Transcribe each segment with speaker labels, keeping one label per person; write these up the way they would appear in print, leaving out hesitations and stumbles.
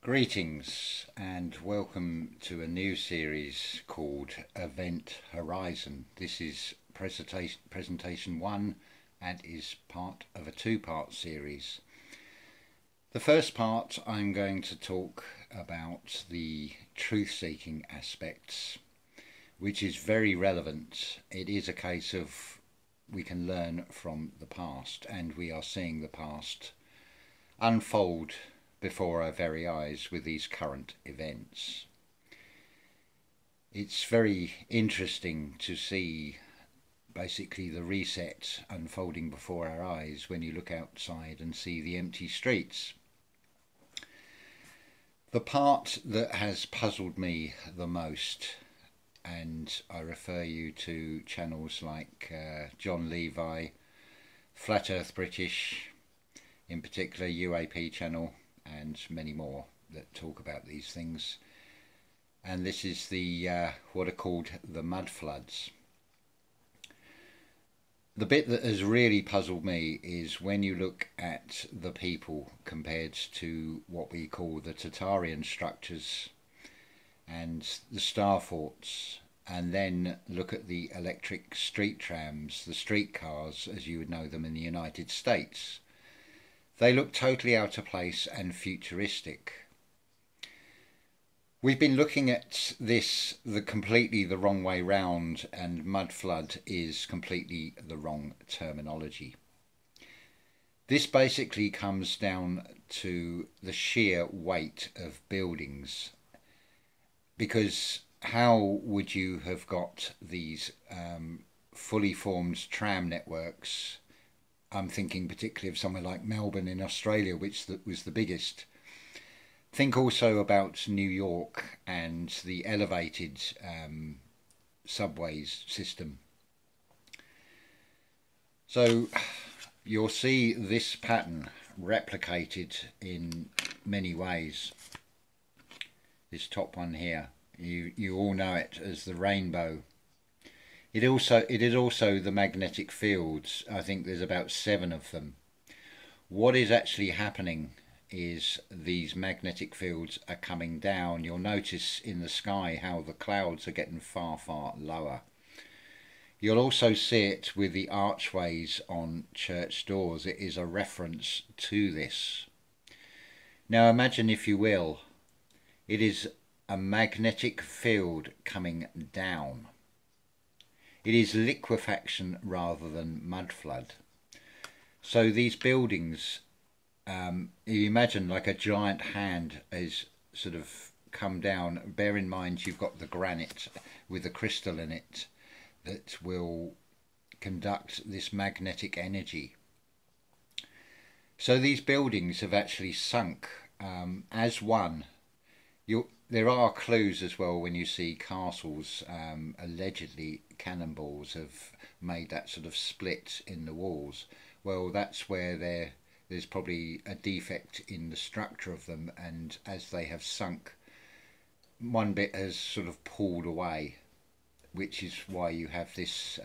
Speaker 1: Greetings and welcome to a new series called Event Horizon. This is presentation 1 and is part of a two-part series. The first part, I'm going to talk about the truth-seeking aspects, which is very relevant. It is a case of we can learn from the past, and we are seeing the past unfold before our very eyes with these current events. It's very interesting to see basically the reset unfolding before our eyes when you look outside and see the empty streets. The part that has puzzled me the most, and I refer you to channels like John Levi, Flat Earth British, in particular UAP channel, and many more that talk about these things. And this is the what are called the mud floods. The bit that has really puzzled me is when you look at the people compared to what we call the Tartarian structures and the star forts, and then look at the electric street trams, the streetcars as you would know them in the United States. They look totally out of place and futuristic. We've been looking at this completely the wrong way round, and mud flood is completely the wrong terminology. This basically comes down to the sheer weight of buildings, because how would you have got these fully formed tram networks? I'm thinking particularly of somewhere like Melbourne in Australia, which was the biggest. Think also about New York and the elevated subways system. So you'll see this pattern replicated in many ways. This top one here, you all know it as the rainbow. It is also the magnetic fields. I think there's about 7 of them. What is actually happening is these magnetic fields are coming down. You'll notice in the sky how the clouds are getting far, far lower. You'll also see it with the archways on church doors. It is a reference to this. Now imagine, if you will, it is a magnetic field coming down. It is liquefaction rather than mud flood. So these buildings, you imagine like a giant hand has sort of come down. Bear in mind you've got the granite with the crystal in it that will conduct this magnetic energy. So these buildings have actually sunk as one. There are clues as well when you see castles. Allegedly cannonballs have made that sort of split in the walls. Well, that's where there's probably a defect in the structure of them, and as they have sunk, one bit has sort of pulled away, which is why you have this.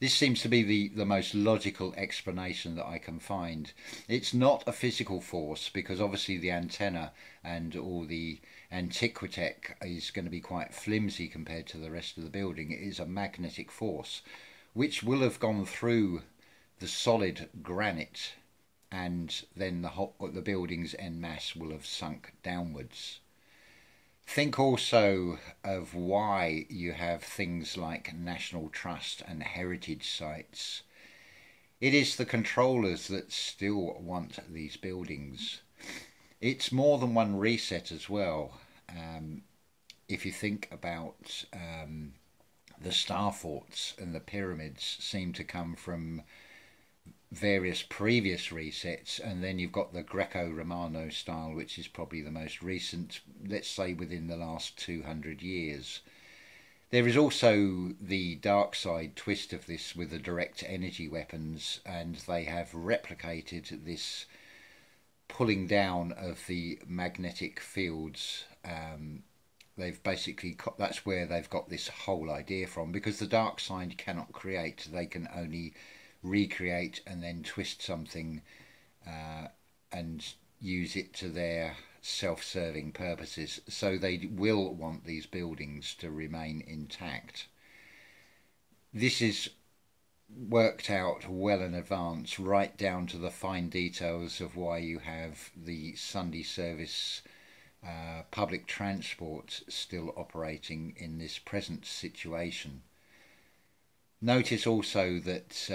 Speaker 1: This seems to be the most logical explanation that I can find. It's not a physical force, because obviously the antenna and all the antiquitech is going to be quite flimsy compared to the rest of the building. It is a magnetic force which will have gone through the solid granite, and then the buildings en masse will have sunk downwards. Think also of why you have things like National Trust and heritage sites. It is the controllers that still want these buildings. It's more than one reset as well. If you think about the star forts and the pyramids seem to come from various previous resets, and then you've got the Greco-Romano style, which is probably the most recent, let's say within the last 200 years. There is also the dark side twist of this with the direct energy weapons, and they have replicated this pulling down of the magnetic fields. They've basically, that's where they've got this whole idea from, because the dark side cannot create, they can only recreate and then twist something and use it to their self-serving purposes, so they will want these buildings to remain intact. This is worked out well in advance, right down to the fine details of why you have the Sunday service public transport still operating in this present situation. Notice also that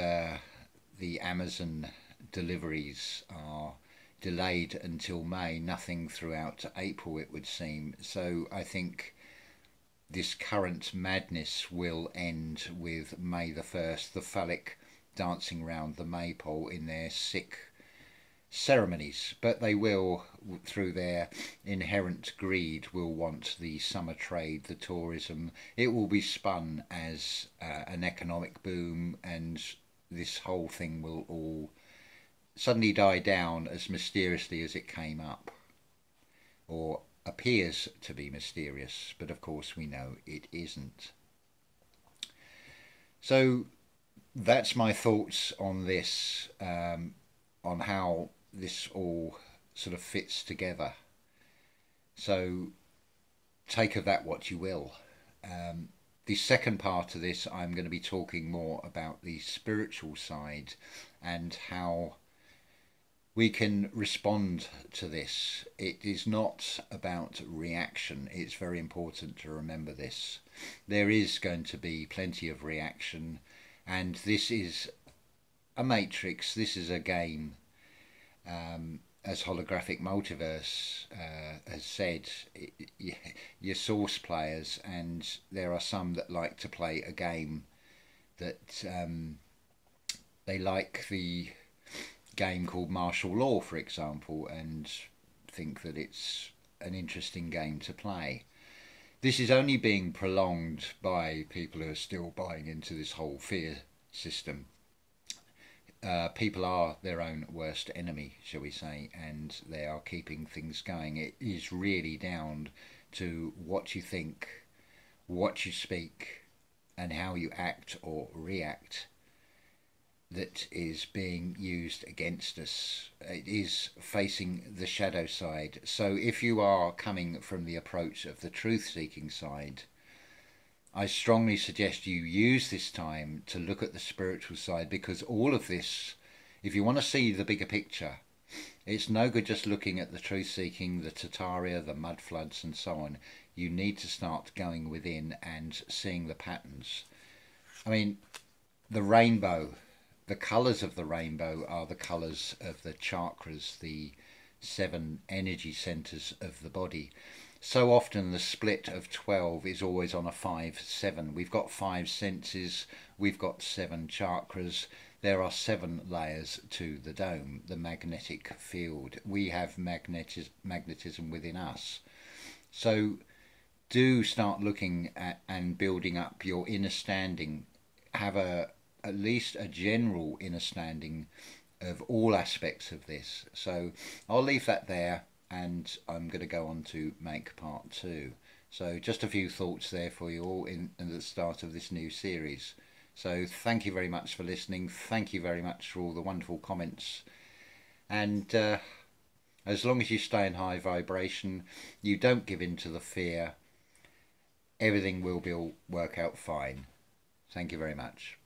Speaker 1: the Amazon deliveries are delayed until May, nothing throughout April it would seem. So I think this current madness will end with May the 1st, the phallic dancing round the maypole in their sick ceremonies, but they will, through their inherent greed, will want the summer trade, the tourism. It will be spun as an economic boom, and this whole thing will all suddenly die down as mysteriously as it came up, or appears to be mysterious, but of course we know it isn't. So that's my thoughts on this, on how this all sort of fits together. So take of that what you will. The second part of this, I'm going to be talking more about the spiritual side and how we can respond to this. It is not about reaction. It's very important to remember this. There is going to be plenty of reaction, and this is a matrix, this is a game. As Holographic Multiverse has said, you're source players, and there are some that like to play a game that they like the game called Martial Law, for example, and think that it's an interesting game to play. This is only being prolonged by people who are still buying into this whole fear system. People are their own worst enemy, shall we say, and they are keeping things going. It is really down to what you think, what you speak, and how you act or react that is being used against us. It is facing the shadow side. So if you are coming from the approach of the truth-seeking side, I strongly suggest you use this time to look at the spiritual side, because all of this, if you want to see the bigger picture, it's no good just looking at the truth-seeking, the Tataria, the mud floods and so on. You need to start going within and seeing the patterns. I mean, the rainbow, the colours of the rainbow are the colours of the chakras, the 7 energy centres of the body. So often the split of 12 is always on a 5-7. We've got 5 senses, we've got 7 chakras. There are 7 layers to the dome, the magnetic field. We have magnetism within us. So do start looking at and building up your inner standing. Have at least a general inner standing of all aspects of this. So I'll leave that there, and I'm going to go on to make part 2. So just a few thoughts there for you all in the start of this new series. So thank you very much for listening. Thank you very much for all the wonderful comments. And as long as you stay in high vibration, you don't give in to the fear, everything will work out fine. Thank you very much.